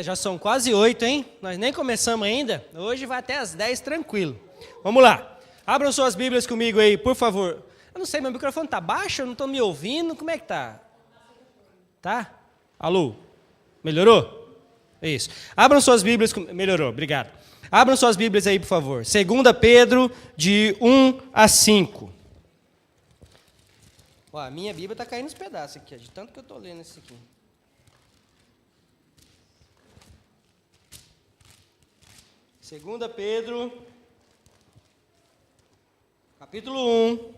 Eita, já são quase 8, hein? Nós nem começamos ainda. Hoje vai até às 10, tranquilo. Vamos lá. Abram suas Bíblias comigo aí, por favor. Eu não sei, meu microfone tá baixo? Eu não estou me ouvindo. Como é que tá? Tá? Alô? Melhorou? Isso. Abram suas Bíblias. Melhorou, obrigado. Abram suas Bíblias aí, por favor. 2 Pedro, de 1 a 5. Ó, a minha Bíblia está caindo nos pedaços aqui, de tanto que eu estou lendo isso aqui. Segunda Pedro, capítulo 1.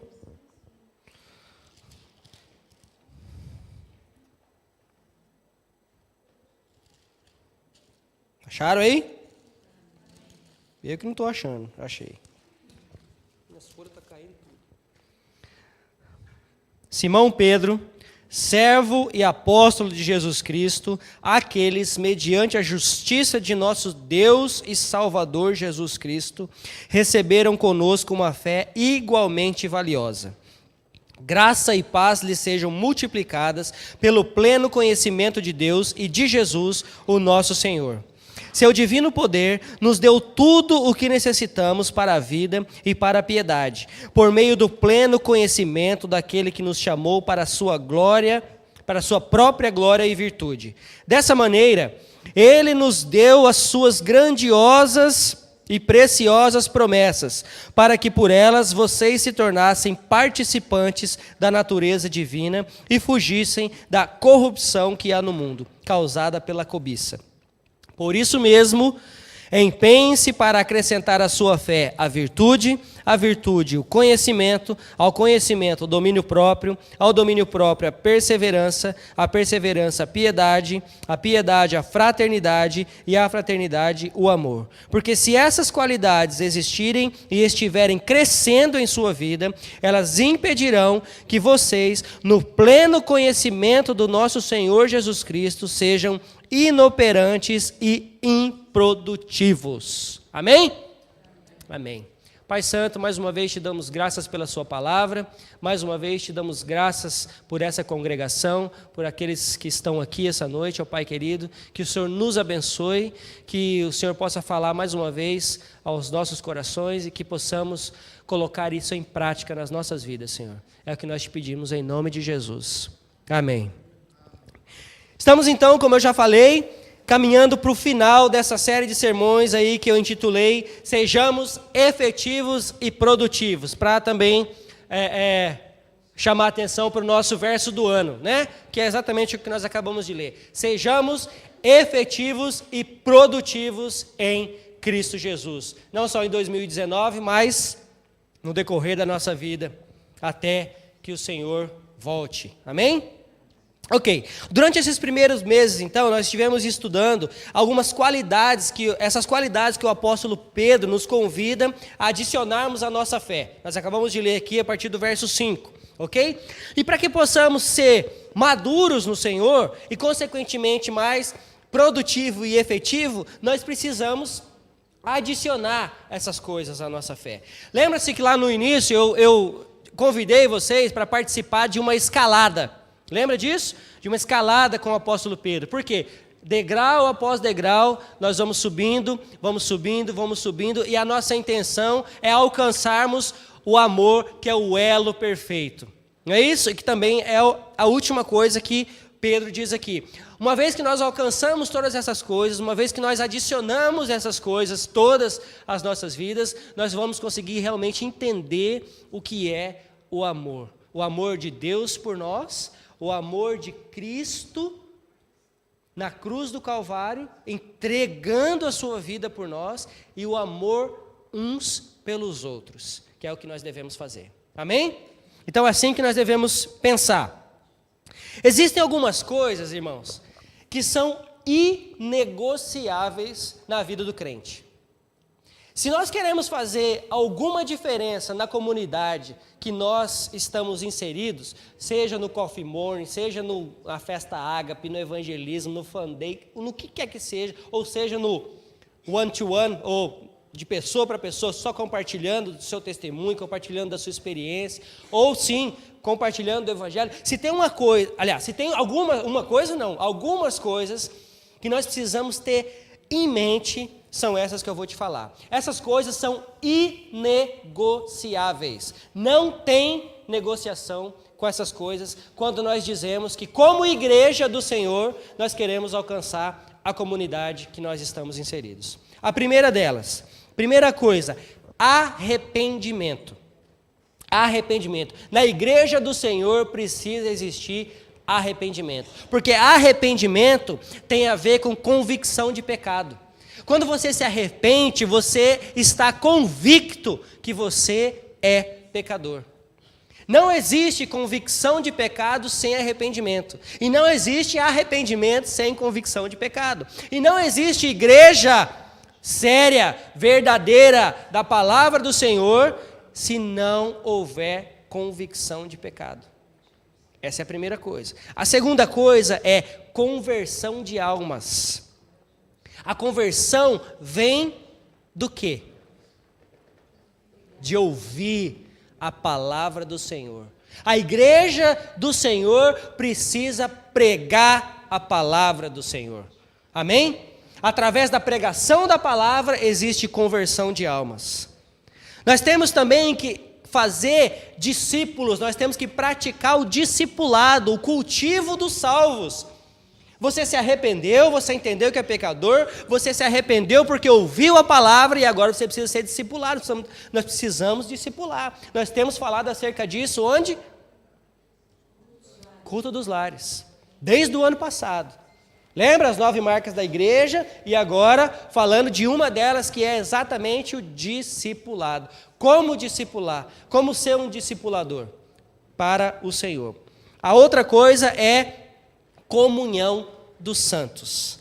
Acharam aí? Eu que não estou achando, achei. Minhas folhas estão caindo tudo. Simão Pedro, servo e apóstolo de Jesus Cristo, àqueles, mediante a justiça de nosso Deus e Salvador Jesus Cristo, receberam conosco uma fé igualmente valiosa. Graça e paz lhes sejam multiplicadas pelo pleno conhecimento de Deus e de Jesus, o nosso Senhor. Seu divino poder nos deu tudo o que necessitamos para a vida e para a piedade, por meio do pleno conhecimento daquele que nos chamou para a sua glória, para a sua própria glória e virtude. Dessa maneira, ele nos deu as suas grandiosas e preciosas promessas, para que por elas vocês se tornassem participantes da natureza divina e fugissem da corrupção que há no mundo, causada pela cobiça. Por isso mesmo, empenhe-se para acrescentar à sua fé a virtude o conhecimento, ao conhecimento o domínio próprio, ao domínio próprio a perseverança a piedade a fraternidade e a fraternidade o amor. Porque se essas qualidades existirem e estiverem crescendo em sua vida, elas impedirão que vocês, no pleno conhecimento do nosso Senhor Jesus Cristo, sejam inoperantes e improdutivos. Amém? Amém. Pai Santo, mais uma vez te damos graças pela sua palavra, mais uma vez te damos graças por essa congregação, por aqueles que estão aqui essa noite, ó Pai querido, que o Senhor nos abençoe, que o Senhor possa falar mais uma vez aos nossos corações e que possamos colocar isso em prática nas nossas vidas, Senhor. É o que nós te pedimos em nome de Jesus. Amém. Estamos então, como eu já falei, caminhando para o final dessa série de sermões aí que eu intitulei Sejamos Efetivos e Produtivos, para também chamar a atenção para o nosso verso do ano, né? Que é exatamente o que nós acabamos de ler. Sejamos efetivos e produtivos em Cristo Jesus. Não só em 2019, mas no decorrer da nossa vida, até que o Senhor volte. Amém? Ok, durante esses primeiros meses, então, nós estivemos estudando algumas qualidades, essas qualidades que o apóstolo Pedro nos convida a adicionarmos à nossa fé. Nós acabamos de ler aqui a partir do verso 5, ok? E para que possamos ser maduros no Senhor e, consequentemente, mais produtivo e efetivo, nós precisamos adicionar essas coisas à nossa fé. Lembra-se que lá no início eu convidei vocês para participar de uma escalada. Lembra disso? De uma escalada com o apóstolo Pedro. Por quê? Degrau após degrau, nós vamos subindo, e a nossa intenção é alcançarmos o amor, que é o elo perfeito. Não é isso? E que também é a última coisa que Pedro diz aqui. Uma vez que nós alcançamos todas essas coisas, uma vez que nós adicionamos essas coisas, todas as nossas vidas, nós vamos conseguir realmente entender o que é o amor. O amor de Deus por nós, o amor de Cristo na cruz do Calvário, entregando a sua vida por nós, e o amor uns pelos outros, que é o que nós devemos fazer. Amém? Então é assim que nós devemos pensar. Existem algumas coisas, irmãos, que são inegociáveis na vida do crente. Se nós queremos fazer alguma diferença na comunidade que nós estamos inseridos, seja no Coffee Morning, seja na Festa Ágape, no evangelismo, no Fun Day, no que quer que seja, ou seja no one-to-one, ou de pessoa para pessoa, só compartilhando do seu testemunho, compartilhando da sua experiência, ou sim, compartilhando do evangelho. Se tem uma coisa, aliás, se tem algumas coisas que nós precisamos ter em mente são essas que eu vou te falar. Essas coisas são inegociáveis. Não tem negociação com essas coisas quando nós dizemos que, como igreja do Senhor, nós queremos alcançar a comunidade que nós estamos inseridos. A primeira delas, primeira coisa, arrependimento. Arrependimento. Na igreja do Senhor precisa existir arrependimento, porque arrependimento tem a ver com convicção de pecado. Quando você se arrepende, você está convicto que você é pecador. Não existe convicção de pecado sem arrependimento. E não existe arrependimento sem convicção de pecado. E não existe igreja séria, verdadeira da palavra do Senhor, se não houver convicção de pecado. Essa é a primeira coisa. A segunda coisa é conversão de almas. A conversão vem do quê? De ouvir a palavra do Senhor. A igreja do Senhor precisa pregar a palavra do Senhor. Amém? Através da pregação da palavra existe conversão de almas. Nós temos também que fazer discípulos, nós temos que praticar o discipulado, o cultivo dos salvos. Você se arrependeu, você entendeu que é pecador, você se arrependeu porque ouviu a palavra e agora você precisa ser discipulado. Nós precisamos discipular. Nós temos falado acerca disso onde? Culto dos lares. Desde o ano passado. Lembra as 9 marcas da igreja? E agora falando de uma delas que é exatamente o discipulado. Como discipular? Como ser um discipulador para o Senhor. A outra coisa é comunhão dos santos,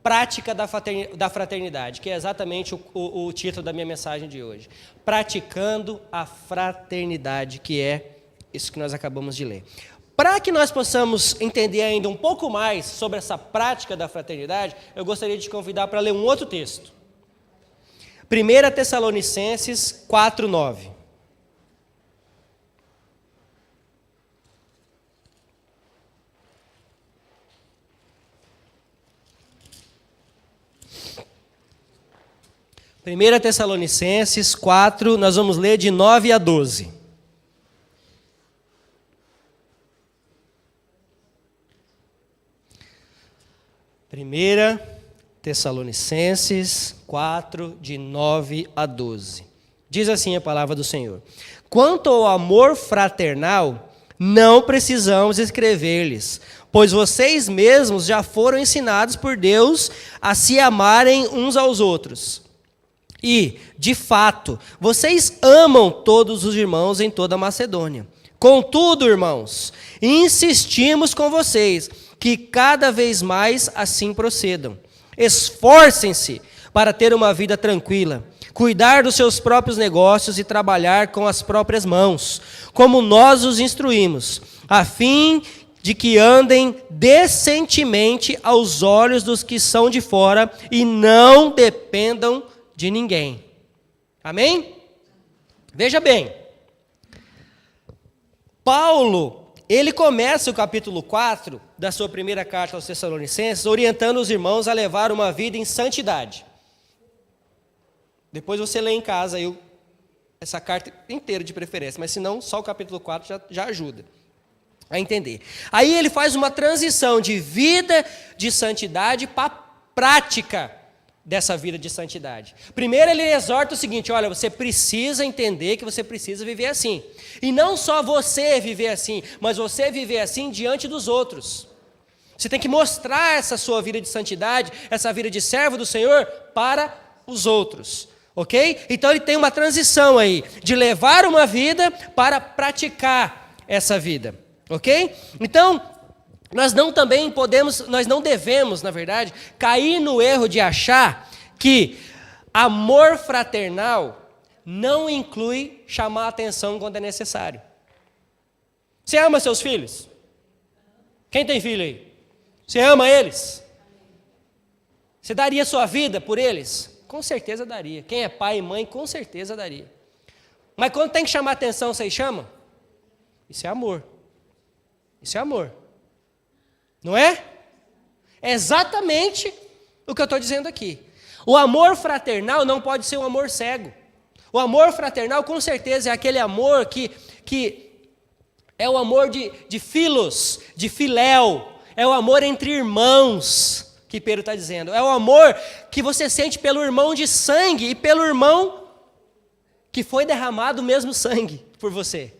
prática da fraternidade, que é exatamente o título da minha mensagem de hoje. Praticando a fraternidade, que é isso que nós acabamos de ler. Para que nós possamos entender ainda um pouco mais sobre essa prática da fraternidade, eu gostaria de te convidar para ler um outro texto. 1 Tessalonicenses 4:9. Primeira Tessalonicenses 4, nós vamos ler de 9 a 12. Primeira Tessalonicenses 4, de 9 a 12. Diz assim a palavra do Senhor: quanto ao amor fraternal, não precisamos escrever-lhes, pois vocês mesmos já foram ensinados por Deus a se amarem uns aos outros. E, de fato, vocês amam todos os irmãos em toda a Macedônia. Contudo, irmãos, insistimos com vocês que cada vez mais assim procedam. Esforcem-se para ter uma vida tranquila, cuidar dos seus próprios negócios e trabalhar com as próprias mãos, como nós os instruímos, a fim de que andem decentemente aos olhos dos que são de fora e não dependam de ninguém. Amém? Veja bem, Paulo, ele começa o capítulo 4 da sua primeira carta aos Tessalonicenses, orientando os irmãos a levar uma vida em santidade. Depois você lê em casa aí essa carta inteira de preferência, mas se não, só o capítulo 4 já ajuda a entender. Aí ele faz uma transição de vida de santidade para prática dessa vida de santidade. Primeiro ele exorta o seguinte: olha, você precisa entender que você precisa viver assim. E não só você viver assim, mas você viver assim diante dos outros. Você tem que mostrar essa sua vida de santidade, essa vida de servo do Senhor para os outros. Ok? Então ele tem uma transição aí, de levar uma vida para praticar essa vida. Ok? Então, nós não devemos, na verdade, cair no erro de achar que amor fraternal não inclui chamar a atenção quando é necessário. Você ama seus filhos? Quem tem filho aí? Você ama eles? Você daria sua vida por eles? Com certeza daria. Quem é pai e mãe, com certeza daria. Mas quando tem que chamar a atenção, vocês chamam? Isso é amor. Isso é amor. Não é? É exatamente o que eu estou dizendo aqui. O amor fraternal não pode ser um amor cego. O amor fraternal, com certeza, é aquele amor que é o amor de filos, de filéu. É o amor entre irmãos, que Pedro está dizendo. É o amor que você sente pelo irmão de sangue e pelo irmão que foi derramado o mesmo sangue por você.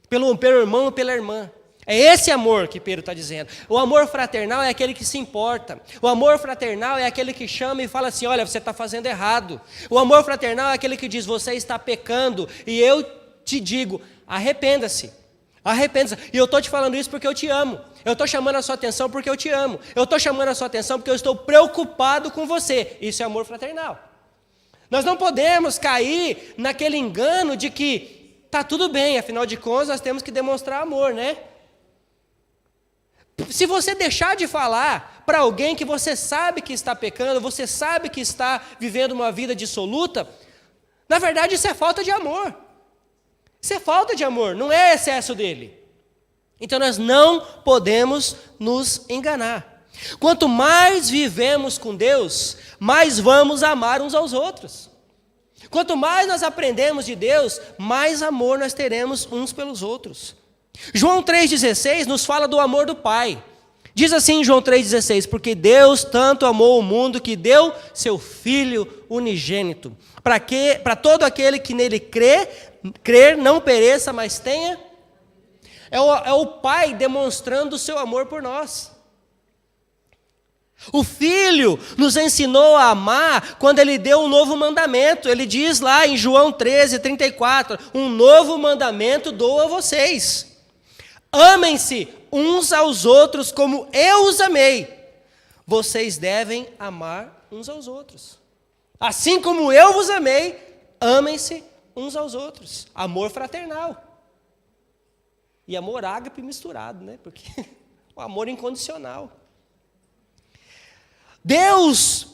Pelo irmão e pela irmã. É esse amor que Pedro está dizendo. O amor fraternal é aquele que se importa. O amor fraternal é aquele que chama e fala assim, olha, você está fazendo errado. O amor fraternal é aquele que diz, você está pecando. E eu te digo, arrependa-se. Arrependa-se. E eu estou te falando isso porque eu te amo. Eu estou chamando a sua atenção porque eu te amo. Eu estou chamando a sua atenção porque eu estou preocupado com você. Isso é amor fraternal. Nós não podemos cair naquele engano de que está tudo bem, afinal de contas nós temos que demonstrar amor, né? Se você deixar de falar para alguém que você sabe que está pecando, você sabe que está vivendo uma vida dissoluta, na verdade isso é falta de amor. Isso é falta de amor, não é excesso dele. Então nós não podemos nos enganar. Quanto mais vivemos com Deus, mais vamos amar uns aos outros. Quanto mais nós aprendemos de Deus, mais amor nós teremos uns pelos outros. João 3,16 nos fala do amor do Pai. Diz assim em João 3,16, porque Deus tanto amou o mundo que deu seu Filho unigênito, para todo aquele que nele crer não pereça, mas tenha. É o Pai demonstrando o seu amor por nós. O Filho nos ensinou a amar quando Ele deu um novo mandamento. Ele diz lá em João 13:34, um novo mandamento dou a vocês. Amem-se uns aos outros como eu os amei. Vocês devem amar uns aos outros. Assim como eu vos amei, amem-se uns aos outros. Amor fraternal. E amor ágape misturado, né? Porque o amor incondicional. Deus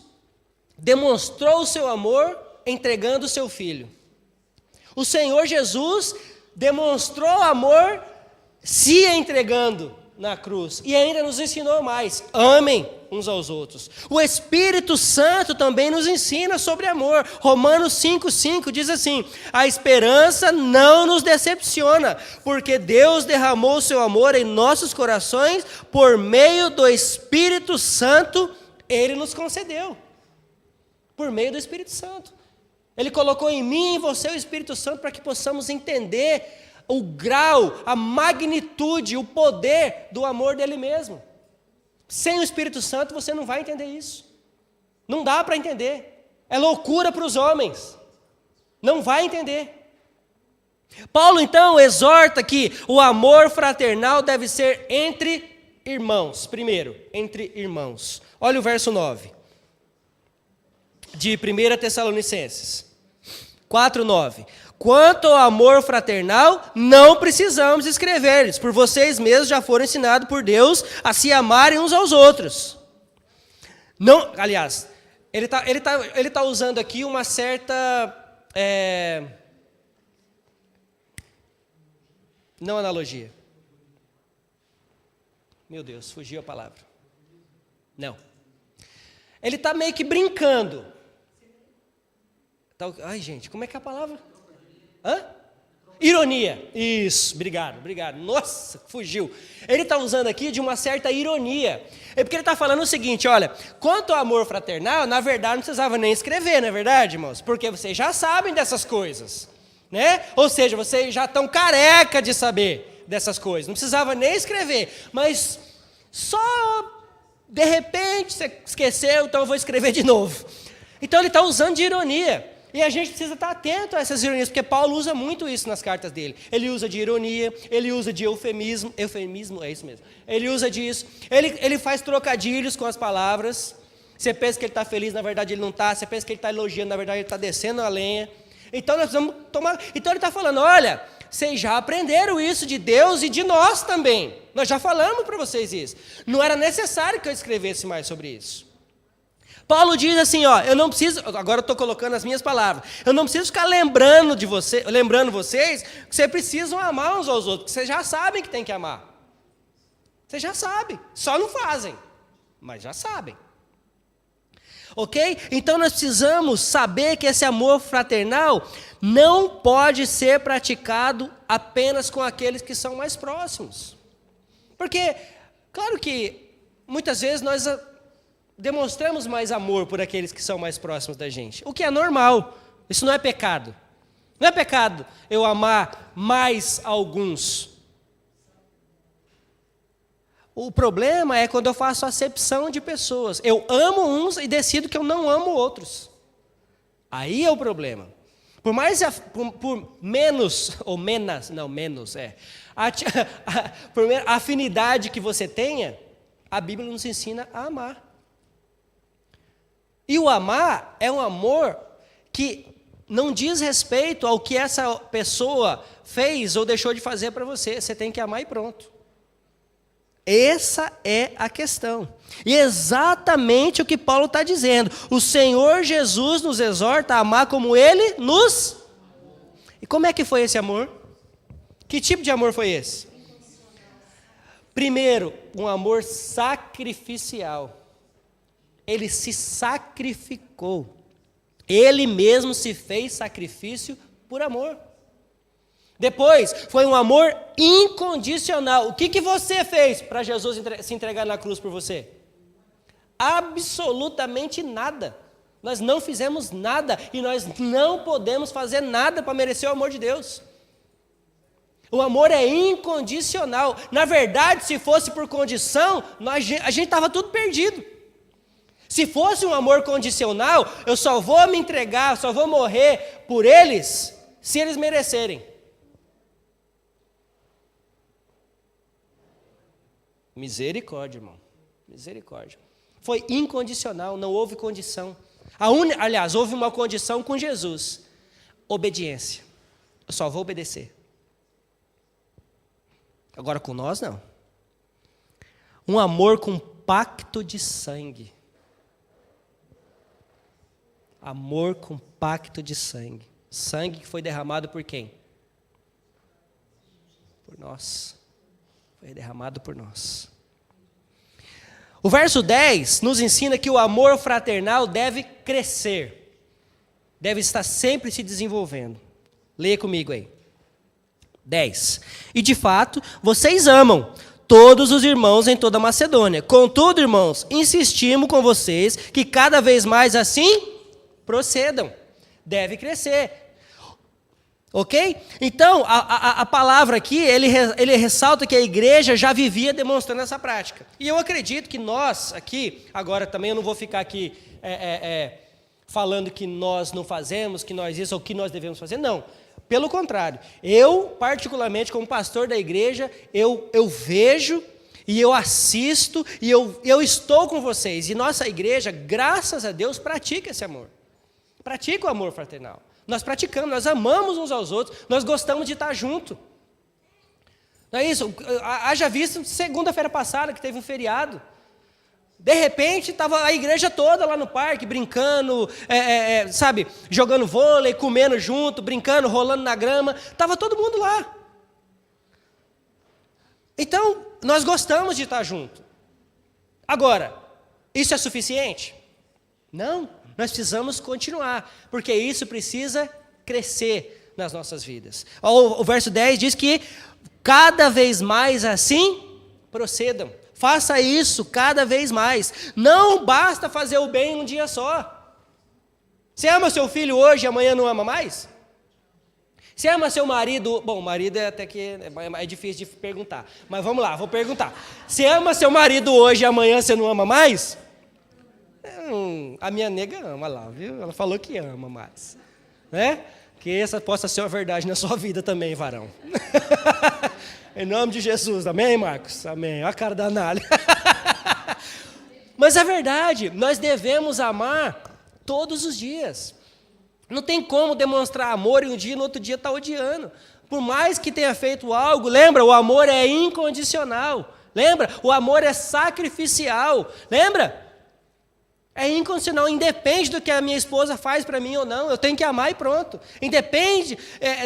demonstrou o seu amor entregando o seu Filho. O Senhor Jesus demonstrou amor se entregando na cruz. E ainda nos ensinou mais. Amem uns aos outros. O Espírito Santo também nos ensina sobre amor. Romanos 5,5 diz assim, a esperança não nos decepciona, porque Deus derramou o seu amor em nossos corações por meio do Espírito Santo. Ele nos concedeu, por meio do Espírito Santo. Ele colocou em mim e em você o Espírito Santo para que possamos entender o grau, a magnitude, o poder do amor dele mesmo. Sem o Espírito Santo você não vai entender isso. Não dá para entender. É loucura para os homens. Não vai entender. Paulo então exorta que o amor fraternal deve ser entre irmãos. Primeiro, entre irmãos. Olha o verso 9, de 1 Tessalonicenses 4:9. Quanto ao amor fraternal, não precisamos escrever-lhes, por vocês mesmos já foram ensinados por Deus a se amarem uns aos outros. Não, aliás, ele tá usando aqui uma certa, não analogia. Meu Deus, fugiu a palavra. Não. Ele está meio que brincando. Ai, gente, como é que é a palavra? Hã? Ironia. Isso, obrigado. Nossa, fugiu. Ele está usando aqui de uma certa ironia. É porque ele está falando o seguinte, olha, quanto ao amor fraternal, na verdade não precisava nem escrever, não é verdade, irmãos? Porque vocês já sabem dessas coisas, né? Ou seja, vocês já estão careca de saber dessas coisas. Não precisava nem escrever, mas só de repente você esqueceu, então eu vou escrever de novo. Então ele está usando de ironia. E a gente precisa estar atento a essas ironias, porque Paulo usa muito isso nas cartas dele. Ele usa de ironia, ele usa de eufemismo, é isso mesmo. Ele usa disso, ele faz trocadilhos com as palavras. Você pensa que ele está feliz, na verdade ele não está. Você pensa que ele está elogiando, na verdade ele está descendo a lenha. Então nós precisamos tomar. Então ele está falando, olha, vocês já aprenderam isso de Deus e de nós também. Nós já falamos para vocês isso. Não era necessário que eu escrevesse mais sobre isso. Paulo diz assim, ó, eu não preciso, agora eu estou colocando as minhas palavras, eu não preciso ficar lembrando vocês que vocês precisam amar uns aos outros, que vocês já sabem que tem que amar. Vocês já sabem, só não fazem, mas já sabem. Ok? Então nós precisamos saber que esse amor fraternal não pode ser praticado apenas com aqueles que são mais próximos. Porque, claro que muitas vezes nós demonstramos mais amor por aqueles que são mais próximos da gente, o que é normal, isso não é pecado. Não é pecado eu amar mais alguns. O problema é quando eu faço acepção de pessoas. Eu amo uns e decido que eu não amo outros. Aí é o problema. Por mais, por menos, ou menos, não, menos, por a afinidade que você tenha, a Bíblia nos ensina a amar. E o amar é um amor que não diz respeito ao que essa pessoa fez ou deixou de fazer para você. Você tem que amar e pronto. Essa é a questão. E exatamente o que Paulo está dizendo. O Senhor Jesus nos exorta a amar como Ele nos... E como é que foi esse amor? Que tipo de amor foi esse? Primeiro, um amor sacrificial. Ele se sacrificou. Ele mesmo se fez sacrifício por amor. Depois, foi um amor incondicional. O que você fez para Jesus se entregar na cruz por você? Absolutamente nada. Nós não fizemos nada e nós não podemos fazer nada para merecer o amor de Deus. O amor é incondicional. Na verdade, se fosse por condição, a gente estava tudo perdido. Se fosse um amor condicional, eu só vou me entregar, só vou morrer por eles, se eles merecerem. Misericórdia, irmão. Misericórdia. Foi incondicional, não houve condição. Aliás, houve uma condição com Jesus. Obediência. Eu só vou obedecer. Agora com nós, não. Um amor com pacto de sangue. Amor com pacto de sangue. Sangue que foi derramado por quem? Por nós. Foi derramado por nós. O verso 10 nos ensina que o amor fraternal deve crescer. Deve estar sempre se desenvolvendo. Leia comigo aí. 10. E de fato, vocês amam todos os irmãos em toda a Macedônia. Contudo, irmãos, insistimos com vocês que cada vez mais assim procedam. Deve crescer. Ok? Então, a palavra aqui, ele ressalta que a igreja já vivia demonstrando essa prática. E eu acredito que nós aqui, agora também eu não vou ficar aqui falando que nós não fazemos, que nós isso ou que nós devemos fazer, não. Pelo contrário, eu particularmente como pastor da igreja, eu vejo e eu assisto e eu estou com vocês. E nossa igreja, graças a Deus, pratica esse amor. Pratica o amor fraternal. Nós praticamos, nós amamos uns aos outros, nós gostamos de estar junto. Não é isso? Haja visto segunda-feira passada que teve um feriado. De repente, estava a igreja toda lá no parque, brincando, sabe, jogando vôlei, comendo junto, brincando, rolando na grama. Estava todo mundo lá. Então, nós gostamos de estar junto. Agora, isso é suficiente? Não. Nós precisamos continuar, porque isso precisa crescer nas nossas vidas. O verso 10 diz que cada vez mais assim procedam. Faça isso cada vez mais. Não basta fazer o bem um dia só. Você ama seu filho hoje e amanhã não ama mais? Você ama seu marido... Bom, marido é até que é difícil de perguntar. Mas vamos lá, vou perguntar. Você ama seu marido hoje e amanhã você não ama mais? A minha nega ama lá, viu? Ela falou que ama mais. Né? Que essa possa ser uma verdade na sua vida também, varão. Em nome de Jesus, amém, Marcos? Amém. Olha a cara da Anália. Mas é verdade, nós devemos amar todos os dias. Não tem como demonstrar amor e um dia e no outro dia está odiando. Por mais que tenha feito algo, lembra? O amor é incondicional. Lembra? O amor é sacrificial. Lembra? É incondicional, independe do que a minha esposa faz para mim ou não, eu tenho que amar e pronto. Independe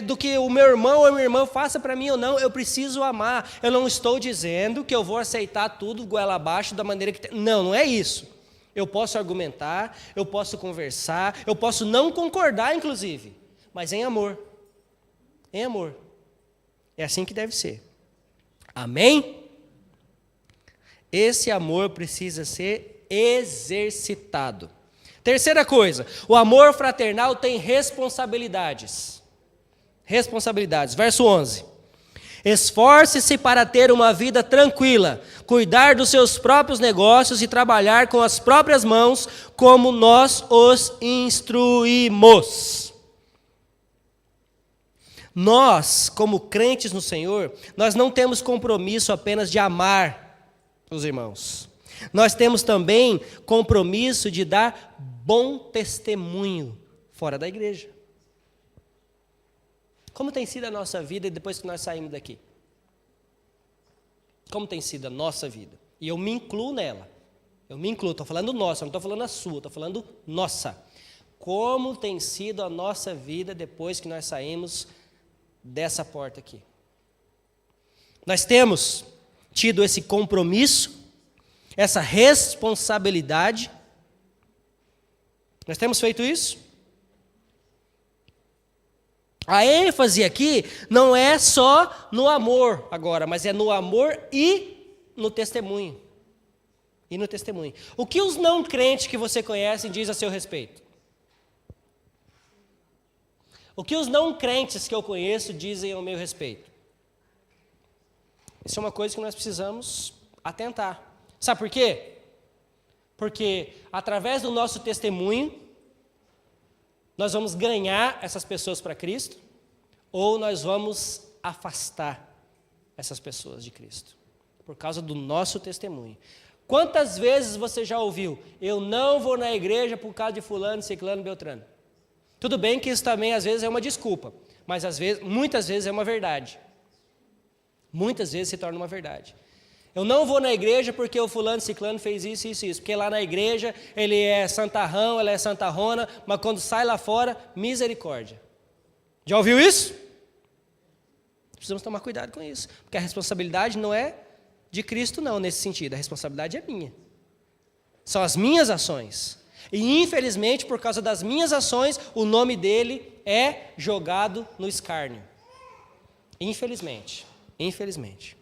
do que o meu irmão ou a minha irmã faça para mim ou não, eu preciso amar. Eu não estou dizendo que eu vou aceitar tudo goela abaixo da maneira que tem. Não, não é isso. Eu posso argumentar, eu posso conversar, eu posso não concordar, inclusive, mas em amor. Em amor. É assim que deve ser. Amém? Esse amor precisa ser exercitado. Terceira coisa, o amor fraternal tem responsabilidades. Responsabilidades. Verso 11. Esforce-se para ter uma vida tranquila, cuidar dos seus próprios negócios e trabalhar com as próprias mãos, como nós os instruímos. Nós, como crentes no Senhor, nós não temos compromisso apenas de amar os irmãos. Nós temos também compromisso de dar bom testemunho fora da igreja. Como tem sido a nossa vida depois que nós saímos daqui? Como tem sido a nossa vida? E eu me incluo nela. Eu me incluo, estou falando nossa, não estou falando a sua, estou falando nossa. Como tem sido a nossa vida depois que nós saímos dessa porta aqui? Nós temos tido esse compromisso, essa responsabilidade. Nós temos feito isso? A ênfase aqui não é só no amor agora, mas é no amor e no testemunho. E no testemunho. O que os não crentes que você conhece dizem a seu respeito? O que os não crentes que eu conheço dizem ao meu respeito? Isso é uma coisa que nós precisamos atentar. Sabe por quê? Porque através do nosso testemunho, nós vamos ganhar essas pessoas para Cristo, ou nós vamos afastar essas pessoas de Cristo, por causa do nosso testemunho. Quantas vezes você já ouviu, eu não vou na igreja por causa de fulano, ciclano, beltrano? Tudo bem que isso também às vezes é uma desculpa, mas muitas vezes é uma verdade. Muitas vezes se torna uma verdade. Eu não vou na igreja porque o fulano, ciclano fez isso, isso, isso. Porque lá na igreja ele é santarrão, ela é santarrona, mas quando sai lá fora, misericórdia. Já ouviu isso? Precisamos tomar cuidado com isso. Porque a responsabilidade não é de Cristo não, nesse sentido. A responsabilidade é minha. São as minhas ações. E infelizmente, por causa das minhas ações, o nome dele é jogado no escárnio. Infelizmente. Infelizmente.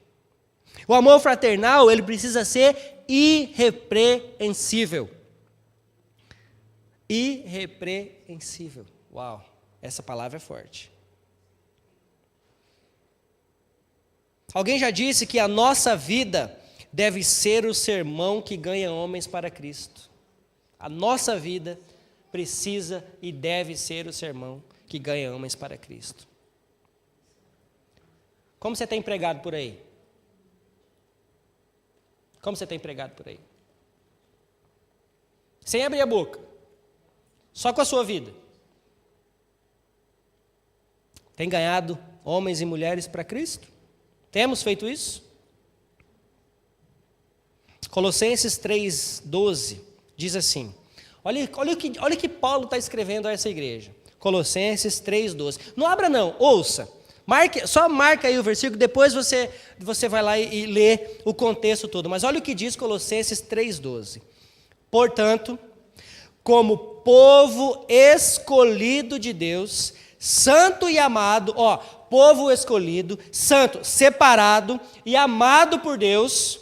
O amor fraternal, ele precisa ser irrepreensível. Irrepreensível. Uau, essa palavra é forte. Alguém já disse que a nossa vida deve ser o sermão que ganha homens para Cristo. A nossa vida precisa e deve ser o sermão que ganha homens para Cristo. Como você tem pregado por aí? Como você tem pregado por aí? Sem abrir a boca. Só com a sua vida. Tem ganhado homens e mulheres para Cristo? Temos feito isso? Colossenses 3,12 diz assim. Olha o que Paulo está escrevendo a essa igreja. Colossenses 3,12. Não abra não, ouça. Só marca aí o versículo, depois você vai lá e lê o contexto todo. Mas olha o que diz Colossenses 3,12. Portanto, como povo escolhido de Deus, santo e amado, povo escolhido, santo, separado e amado por Deus,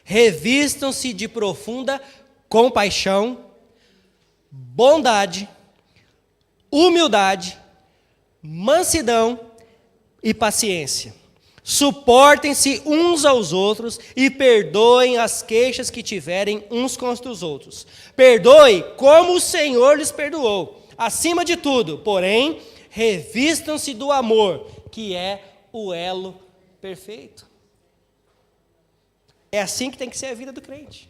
revistam-se de profunda compaixão, bondade, humildade, mansidão e paciência. Suportem-se uns aos outros e perdoem as queixas que tiverem uns contra os outros. Perdoe como o Senhor lhes perdoou. Acima de tudo, porém, revistam-se do amor, que é o elo perfeito. É assim que tem que ser a vida do crente.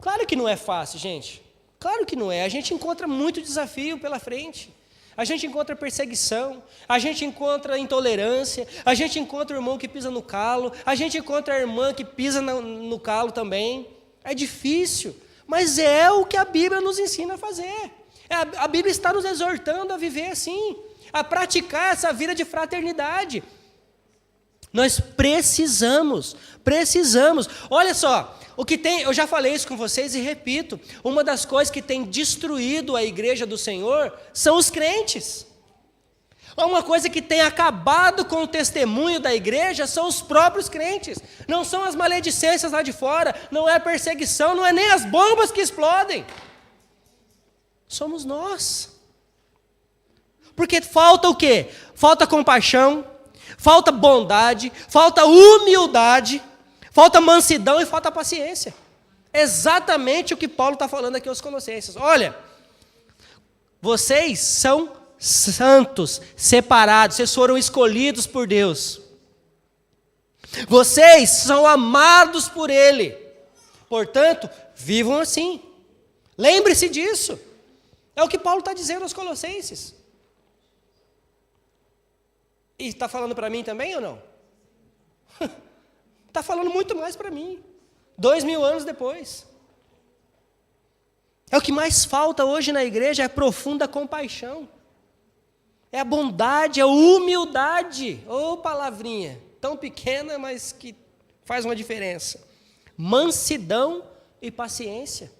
Claro que não é fácil, gente. Claro que não é. A gente encontra muito desafio pela frente. A gente encontra perseguição, a gente encontra intolerância, a gente encontra o irmão que pisa no calo, a gente encontra a irmã que pisa no calo também. É difícil, mas é o que a Bíblia nos ensina a fazer. A Bíblia está nos exortando a viver assim, a praticar essa vida de fraternidade. Nós precisamos. Olha só, o que tem, eu já falei isso com vocês e repito, uma das coisas que tem destruído a igreja do Senhor são os crentes. Uma coisa que tem acabado com o testemunho da igreja são os próprios crentes. Não são as maledicências lá de fora, não é a perseguição, não é nem as bombas que explodem. Somos nós. Porque falta o quê? Falta compaixão, falta bondade, falta humildade, falta mansidão e falta paciência. Exatamente o que Paulo está falando aqui aos Colossenses. Olha, vocês são santos, separados, vocês foram escolhidos por Deus. Vocês são amados por Ele. Portanto, vivam assim. Lembre-se disso. É o que Paulo está dizendo aos Colossenses. E está falando para mim também ou não? Está falando muito mais para mim. 2000 anos depois. É o que mais falta hoje na igreja, é a profunda compaixão. É a bondade, é a humildade. Ô, palavrinha, tão pequena, mas que faz uma diferença. Mansidão e paciência.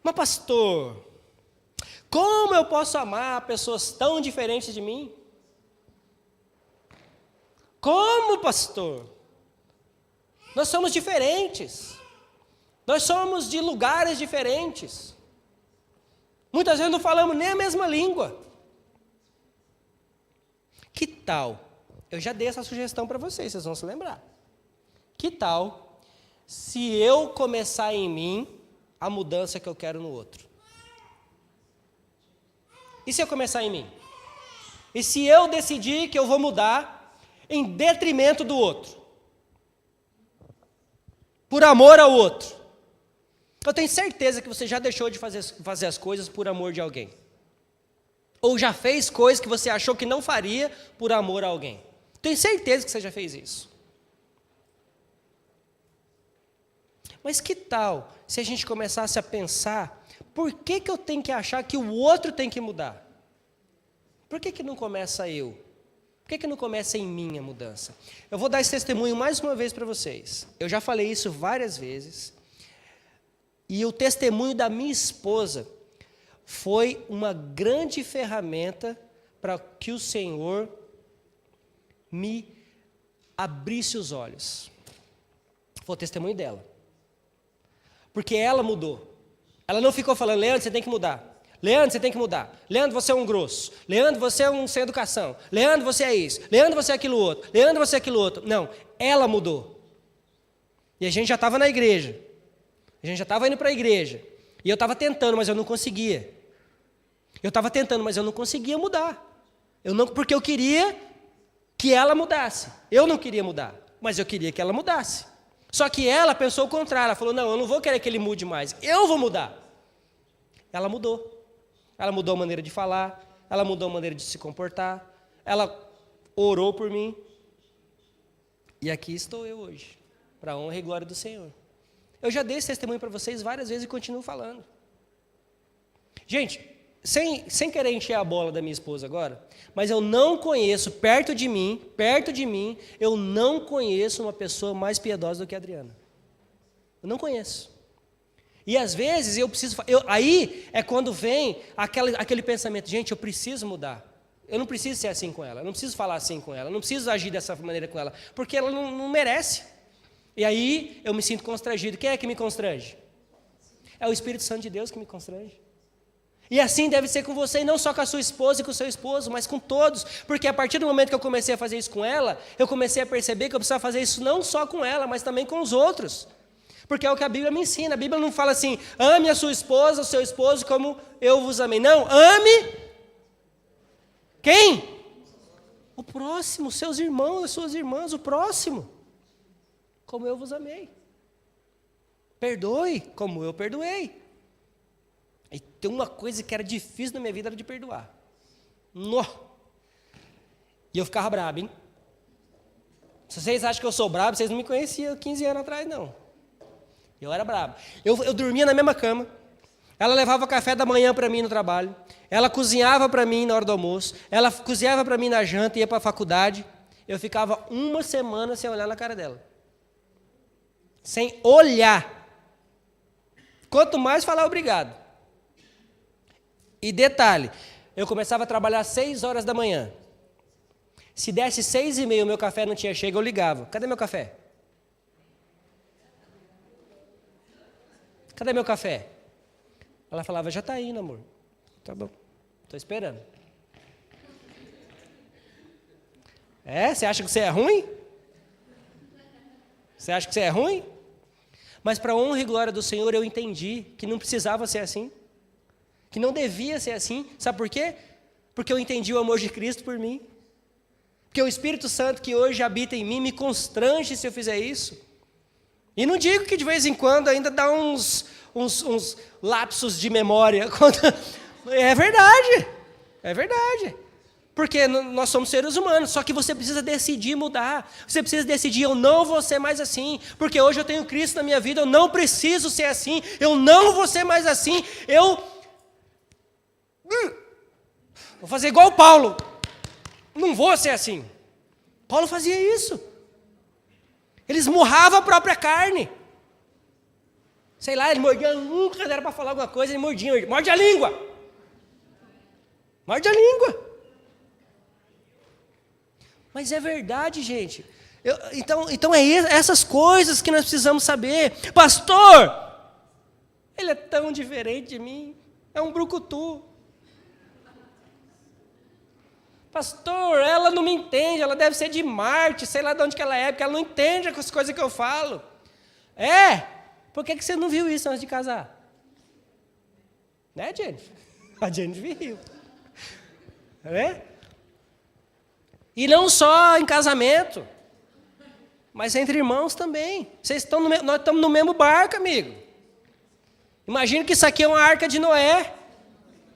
Mas pastor, como eu posso amar pessoas tão diferentes de mim? Como, pastor? Nós somos diferentes. Nós somos de lugares diferentes. Muitas vezes não falamos nem a mesma língua. Que tal? Eu já dei essa sugestão para vocês, vocês vão se lembrar. Que tal se eu começar em mim a mudança que eu quero no outro? E se eu começar em mim? E se eu decidir que eu vou mudar em detrimento do outro? Por amor ao outro? Eu tenho certeza que você já deixou de fazer as coisas por amor de alguém. Ou já fez coisas que você achou que não faria por amor a alguém. Tenho certeza que você já fez isso. Mas que tal se a gente começasse a pensar, por que eu tenho que achar que o outro tem que mudar? Por que não começa eu? Por que não começa em mim a mudança? Eu vou dar esse testemunho mais uma vez para vocês. Eu já falei isso várias vezes. E o testemunho da minha esposa foi uma grande ferramenta para que o Senhor me abrisse os olhos. Foi o testemunho dela. Porque ela mudou. Ela não ficou falando, Leandro, você tem que mudar. Leandro, você tem que mudar. Leandro, você é um grosso. Leandro, você é um sem educação. Leandro, você é isso. Leandro, você é aquilo outro. Leandro, você é aquilo outro. Não, ela mudou. E a gente já estava na igreja. A gente já estava indo para a igreja. E eu estava tentando, mas eu não conseguia. Eu estava tentando, mas eu não conseguia mudar. Porque eu queria que ela mudasse. Eu não queria mudar, mas eu queria que ela mudasse. Só que ela pensou o contrário. Ela falou, não, eu não vou querer que ele mude mais. Eu vou mudar. Ela mudou. Ela mudou a maneira de falar. Ela mudou a maneira de se comportar. Ela orou por mim. E aqui estou eu hoje, para a honra e glória do Senhor. Eu já dei esse testemunho para vocês várias vezes e continuo falando. Gente, sem querer encher a bola da minha esposa agora, mas eu não conheço, perto de mim, eu não conheço uma pessoa mais piedosa do que a Adriana. Eu não conheço. E às vezes eu preciso... aí é quando vem aquele pensamento, gente, eu preciso mudar. Eu não preciso ser assim com ela, eu não preciso falar assim com ela, eu não preciso agir dessa maneira com ela, porque ela não merece. E aí eu me sinto constrangido. Quem é que me constrange? É o Espírito Santo de Deus que me constrange. E assim deve ser com você, e não só com a sua esposa e com o seu esposo, mas com todos. Porque a partir do momento que eu comecei a fazer isso com ela, eu comecei a perceber que eu precisava fazer isso não só com ela, mas também com os outros. Porque é o que a Bíblia me ensina. A Bíblia não fala assim, ame a sua esposa, o seu esposo como eu vos amei. Não, ame quem? O próximo, seus irmãos, as suas irmãs, o próximo. Como eu vos amei. Perdoe como eu perdoei. E tem uma coisa que era difícil na minha vida, era de perdoar. Nó. E eu ficava brabo, hein? Se vocês acham que eu sou brabo, vocês não me conheciam 15 anos atrás, não. Eu era brabo. Eu dormia na mesma cama. Ela levava café da manhã para mim no trabalho. Ela cozinhava para mim na hora do almoço. Ela cozinhava para mim na janta e ia para a faculdade. Eu ficava uma semana sem olhar na cara dela. Sem olhar. Quanto mais falar obrigado. E detalhe, eu começava a trabalhar às 6 horas da manhã. Se desse 6h30 o meu café não tinha chego, eu ligava. Cadê meu café? Cadê meu café? Ela falava, já está indo, amor. Tá bom, estou esperando. Você acha que você é ruim? Você acha que você é ruim? Mas para a honra e glória do Senhor, eu entendi que não precisava ser assim. Que não devia ser assim. Sabe por quê? Porque eu entendi o amor de Cristo por mim. Porque o Espírito Santo que hoje habita em mim me constrange se eu fizer isso. E não digo que de vez em quando ainda dá uns lapsos de memória. É verdade. É verdade. Porque nós somos seres humanos, só que você precisa decidir mudar. Você precisa decidir, eu não vou ser mais assim. Porque hoje eu tenho Cristo na minha vida, eu não preciso ser assim. Eu não vou ser mais assim. Vou fazer igual o Paulo. Não vou ser assim. Paulo fazia isso. Ele esmurrava a própria carne. Sei lá, ele mordia, nunca era para falar alguma coisa, ele mordia. Morde a língua. Morde a língua. Mas é verdade, gente. Então é essas coisas que nós precisamos saber. Pastor, ele é tão diferente de mim. É um brucutu. Pastor, ela não me entende, ela deve ser de Marte, sei lá de onde que ela é, porque ela não entende as coisas que eu falo. Por que você não viu isso antes de casar? Né, Jennifer? A Jennifer viu. E não só em casamento, mas entre irmãos também. Nós estamos no mesmo barco, amigo. Imagina que isso aqui é uma arca de Noé.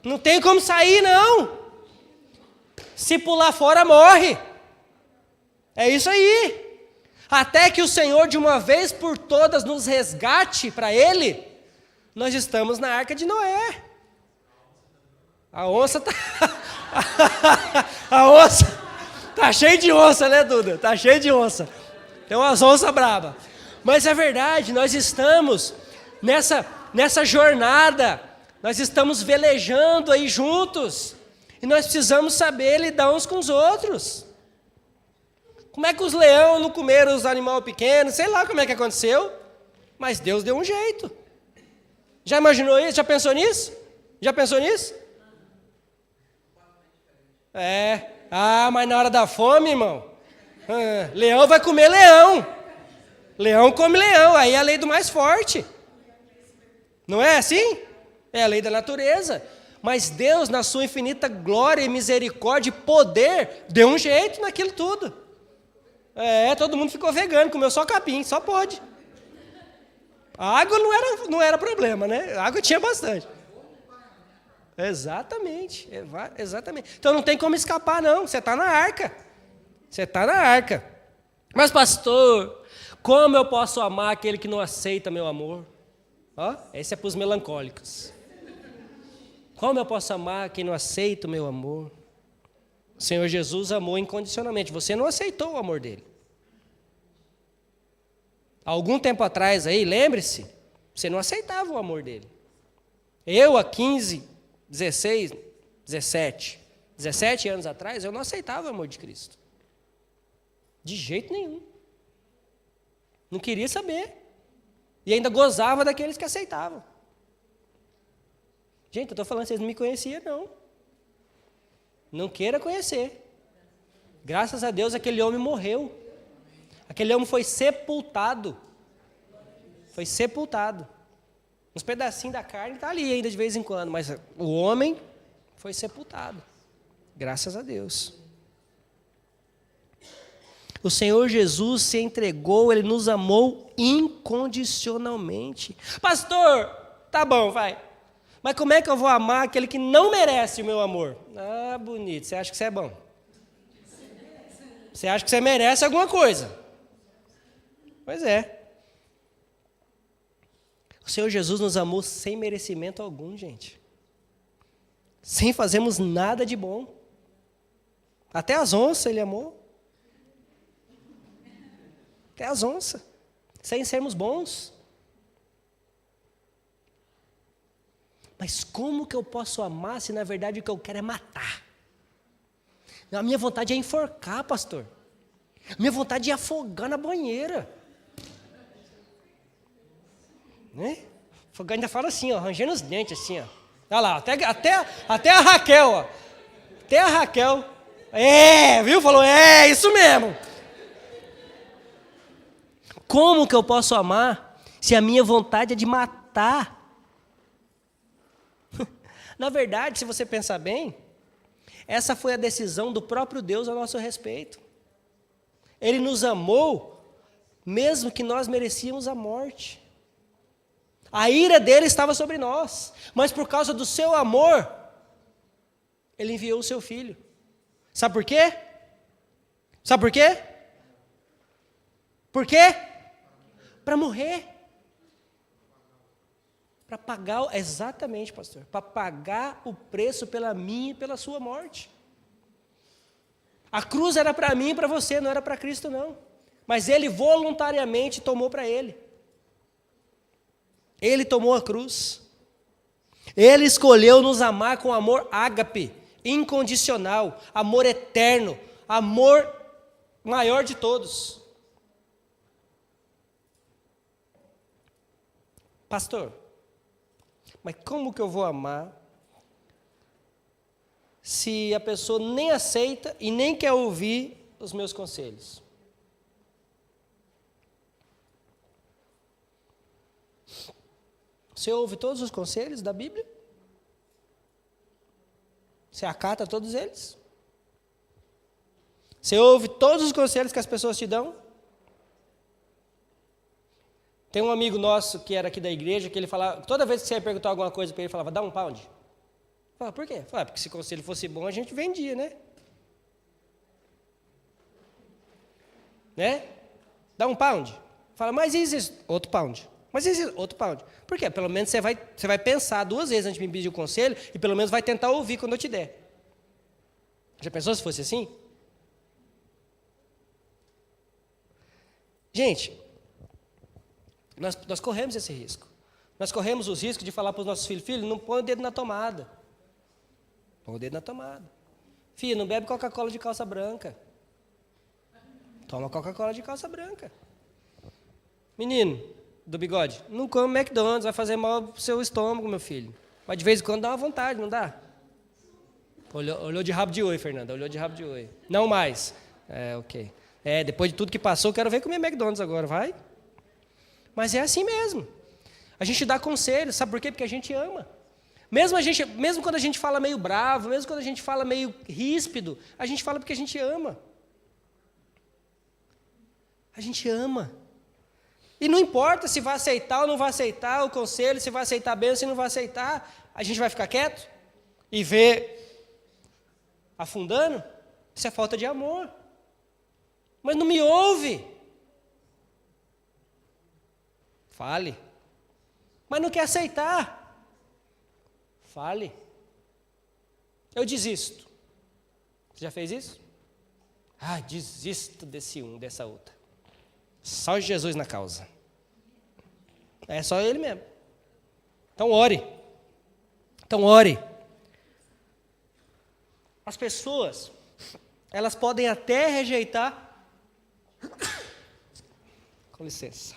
Não tem como sair, não. Se pular fora, morre. É isso aí. Até que o Senhor, de uma vez por todas, nos resgate para Ele, nós estamos na arca de Noé. A onça está... A onça... Está cheio de onça, né, Duda? Está cheio de onça. Tem umas onças bravas. Mas é verdade, nós estamos nessa jornada, nós estamos velejando aí juntos. E nós precisamos saber lidar uns com os outros. Como é que os leões não comeram os animais pequenos? Sei lá como é que aconteceu. Mas Deus deu um jeito. Já imaginou isso? Já pensou nisso? Já pensou nisso? Mas na hora da fome, irmão, leão vai comer leão. Leão come leão, aí é a lei do mais forte. Não é assim? É a lei da natureza. Mas Deus, na sua infinita glória e misericórdia e poder, deu um jeito naquilo tudo. Todo mundo ficou vegano, comeu só capim, só pode. A água não era problema, né? A água tinha bastante. Exatamente. Então não tem como escapar, não. Você está na arca. Você está na arca. Mas, pastor, como eu posso amar aquele que não aceita meu amor? Esse é para os melancólicos. Como eu posso amar quem não aceita o meu amor? O Senhor Jesus amou incondicionalmente. Você não aceitou o amor dele. Há algum tempo atrás aí, lembre-se, você não aceitava o amor dele. Eu, há 15, 16, 17 anos atrás, eu não aceitava o amor de Cristo. De jeito nenhum. Não queria saber. E ainda gozava daqueles que aceitavam. Gente, eu estou falando, vocês não me conheciam, não. Não queira conhecer. Graças a Deus, aquele homem morreu. Aquele homem foi sepultado. Foi sepultado. Uns pedacinhos da carne está ali ainda de vez em quando, mas o homem foi sepultado. Graças a Deus. O Senhor Jesus se entregou, Ele nos amou incondicionalmente. Pastor, tá bom, vai. Mas como é que eu vou amar aquele que não merece o meu amor? Bonito, você acha que você é bom? Você acha que você merece alguma coisa? Pois é. O Senhor Jesus nos amou sem merecimento algum, gente. Sem fazermos nada de bom. Até as onças Ele amou. Até as onças. Sem sermos bons. Mas como que eu posso amar se na verdade o que eu quero é matar? A minha vontade é enforcar, pastor. A minha vontade é afogar na banheira. Né? Afogar ainda fala assim, ó, rangendo os dentes assim, ó. Olha lá, até a Raquel, ó. Até a Raquel. Viu? Falou, isso mesmo. Como que eu posso amar se a minha vontade é de matar? Na verdade, se você pensar bem, essa foi a decisão do próprio Deus a nosso respeito. Ele nos amou, mesmo que nós merecíamos a morte. A ira dele estava sobre nós, mas por causa do seu amor, ele enviou o seu filho. Sabe por quê? Sabe por quê? Por quê? Para morrer. Para pagar, exatamente, pastor, para pagar o preço pela minha e pela sua morte. A cruz era para mim e para você, não era para Cristo não. Mas Ele voluntariamente tomou para Ele. Ele tomou a cruz. Ele escolheu nos amar com amor ágape, incondicional, amor eterno, amor maior de todos. Pastor, mas como que eu vou amar se a pessoa nem aceita e nem quer ouvir os meus conselhos? Você ouve todos os conselhos da Bíblia? Você acata todos eles? Você ouve todos os conselhos que as pessoas te dão? Tem um amigo nosso que era aqui da igreja, que ele falava, toda vez que você ia perguntar alguma coisa para ele, falava, dá um pound. Falava, por quê? Falava, porque se o conselho fosse bom, a gente vendia, né? Né? Dá um pound. Fala, mas isso? Outro pound. Mas isso? Outro pound. Por quê? Pelo menos você vai pensar 2 vezes antes de me pedir o conselho e pelo menos vai tentar ouvir quando eu te der. Já pensou se fosse assim? Gente, nós corremos esse risco. Nós corremos os riscos de falar para os nossos filhos, filho, não põe o dedo na tomada. Põe o dedo na tomada. Filho, não bebe Coca-Cola de calça branca. Toma Coca-Cola de calça branca. Menino do bigode, não come McDonald's, vai fazer mal pro seu estômago, meu filho. Mas de vez em quando dá uma vontade, não dá? Olhou de rabo de oi, Fernanda, olhou de rabo de oi. Não mais. Ok. Depois de tudo que passou, quero ver comer McDonald's agora, vai? Mas é assim mesmo. A gente dá conselhos, sabe por quê? Porque a gente ama. Mesmo quando a gente fala meio bravo, mesmo quando a gente fala meio ríspido, a gente fala porque a gente ama. A gente ama. E não importa se vai aceitar ou não vai aceitar o conselho, se vai aceitar bem ou se não vai aceitar, a gente vai ficar quieto e ver afundando? Isso é falta de amor. Mas não me ouve. Fale. Mas não quer aceitar. Fale. Eu desisto. Você já fez isso? Desisto dessa outra. Só Jesus na causa. É só Ele mesmo. Então ore. As pessoas, elas podem até rejeitar. Com licença.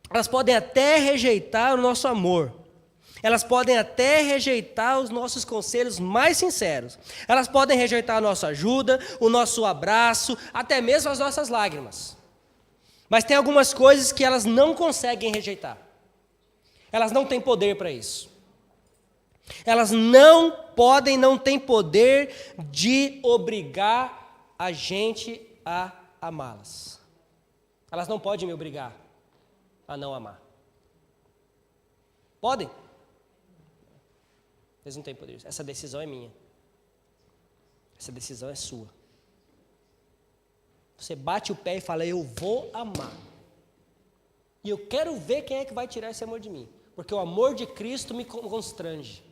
Elas podem até rejeitar o nosso amor. Elas podem até rejeitar os nossos conselhos mais sinceros. Elas podem rejeitar a nossa ajuda, o nosso abraço, até mesmo as nossas lágrimas. Mas tem algumas coisas que elas não conseguem rejeitar. Elas não têm poder para isso. Elas não têm poder de obrigar a gente a amá-las. Elas não podem me obrigar a não amar. Podem? Eles não têm poder. Essa decisão é minha. Essa decisão é sua. Você bate o pé e fala, eu vou amar. E eu quero ver quem é que vai tirar esse amor de mim. Porque o amor de Cristo me constrange.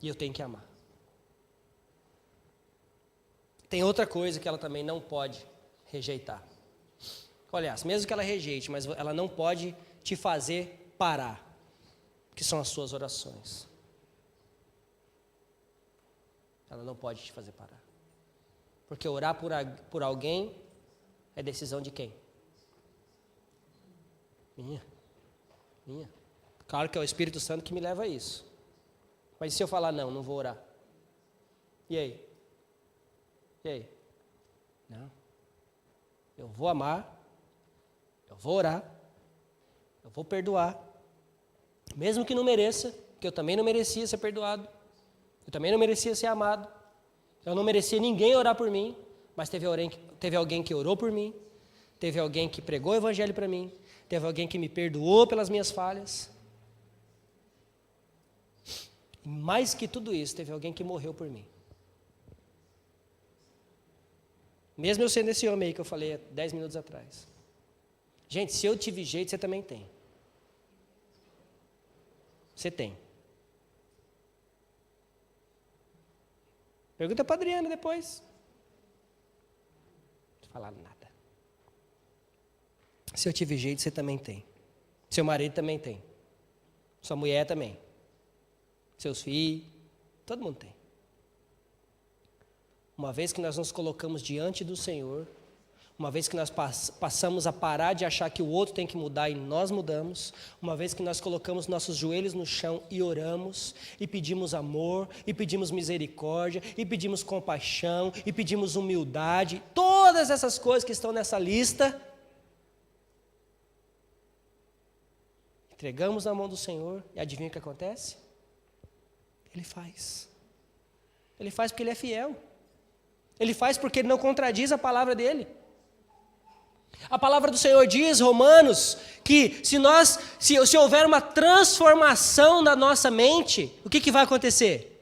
E eu tenho que amar. Tem outra coisa que ela também não pode rejeitar. Aliás, mesmo que ela rejeite, mas ela não pode te fazer parar. Que são as suas orações. Ela não pode te fazer parar. Porque orar por alguém é decisão de quem? Minha. Claro que é o Espírito Santo que me leva a isso. Mas e se eu falar não vou orar? E aí? Não. Eu vou amar, eu vou orar, eu vou perdoar. Mesmo que não mereça, porque eu também não merecia ser perdoado. Eu também não merecia ser amado. Eu não merecia ninguém orar por mim, mas teve alguém que orou por mim, teve alguém que pregou o evangelho para mim, teve alguém que me perdoou pelas minhas falhas. E mais que tudo isso, teve alguém que morreu por mim. Mesmo eu sendo esse homem aí que eu falei há 10 minutos atrás. Gente, se eu tive jeito, você também tem. Você tem. Pergunta para a Adriana depois. Não falar nada. Se eu tive jeito, você também tem. Seu marido também tem. Sua mulher também. Seus filhos. Todo mundo tem. Uma vez que nós nos colocamos diante do Senhor, uma vez que nós passamos a parar de achar que o outro tem que mudar e nós mudamos, uma vez que nós colocamos nossos joelhos no chão e oramos, e pedimos amor, e pedimos misericórdia, e pedimos compaixão, e pedimos humildade, todas essas coisas que estão nessa lista, entregamos na mão do Senhor, e adivinha o que acontece? Ele faz. Ele faz porque Ele é fiel. Ele faz porque Ele não contradiz a palavra dEle. A palavra do Senhor diz, Romanos, que se houver uma transformação na nossa mente, o que vai acontecer?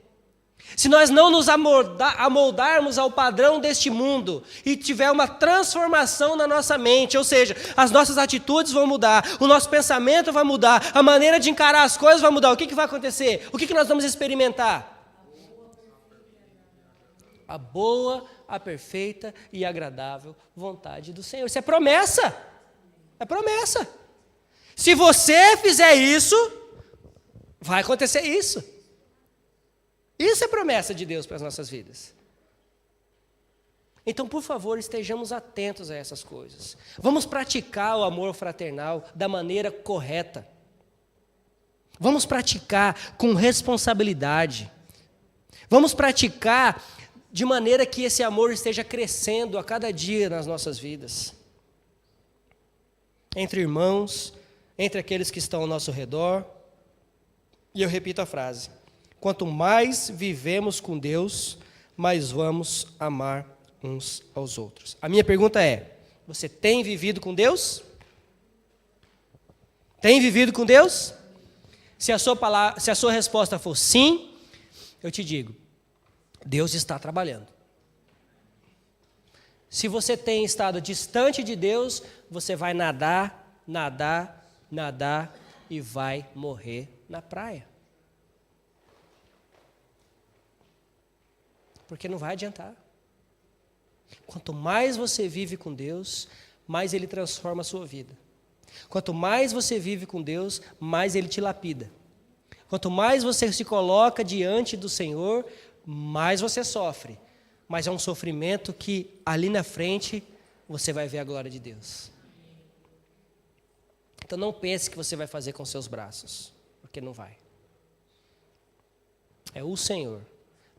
Se nós não nos amoldarmos ao padrão deste mundo e tiver uma transformação na nossa mente, ou seja, as nossas atitudes vão mudar, o nosso pensamento vai mudar, a maneira de encarar as coisas vai mudar, o que vai acontecer? O que nós vamos experimentar? A boa, a perfeita e agradável vontade do Senhor. Isso é promessa. É promessa. Se você fizer isso, vai acontecer isso. Isso é promessa de Deus para as nossas vidas. Então, por favor, estejamos atentos a essas coisas. Vamos praticar o amor fraternal da maneira correta. Vamos praticar com responsabilidade. Vamos praticar de maneira que esse amor esteja crescendo a cada dia nas nossas vidas. Entre irmãos, entre aqueles que estão ao nosso redor. E eu repito a frase: quanto mais vivemos com Deus, mais vamos amar uns aos outros. A minha pergunta é: você tem vivido com Deus? Tem vivido com Deus? Se a sua resposta for sim, eu te digo, Deus está trabalhando. Se você tem estado distante de Deus, você vai nadar e vai morrer na praia. Porque não vai adiantar. Quanto mais você vive com Deus, mais Ele transforma a sua vida. Quanto mais você vive com Deus, mais Ele te lapida. Quanto mais você se coloca diante do Senhor, mais você sofre. Mas é um sofrimento que ali na frente você vai ver a glória de Deus. Então não pense que você vai fazer com seus braços, porque não vai. É o Senhor,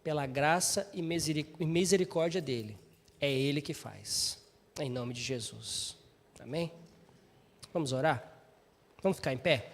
pela graça e misericórdia dEle, é Ele que faz. Em nome de Jesus. Amém? Vamos orar? Vamos ficar em pé?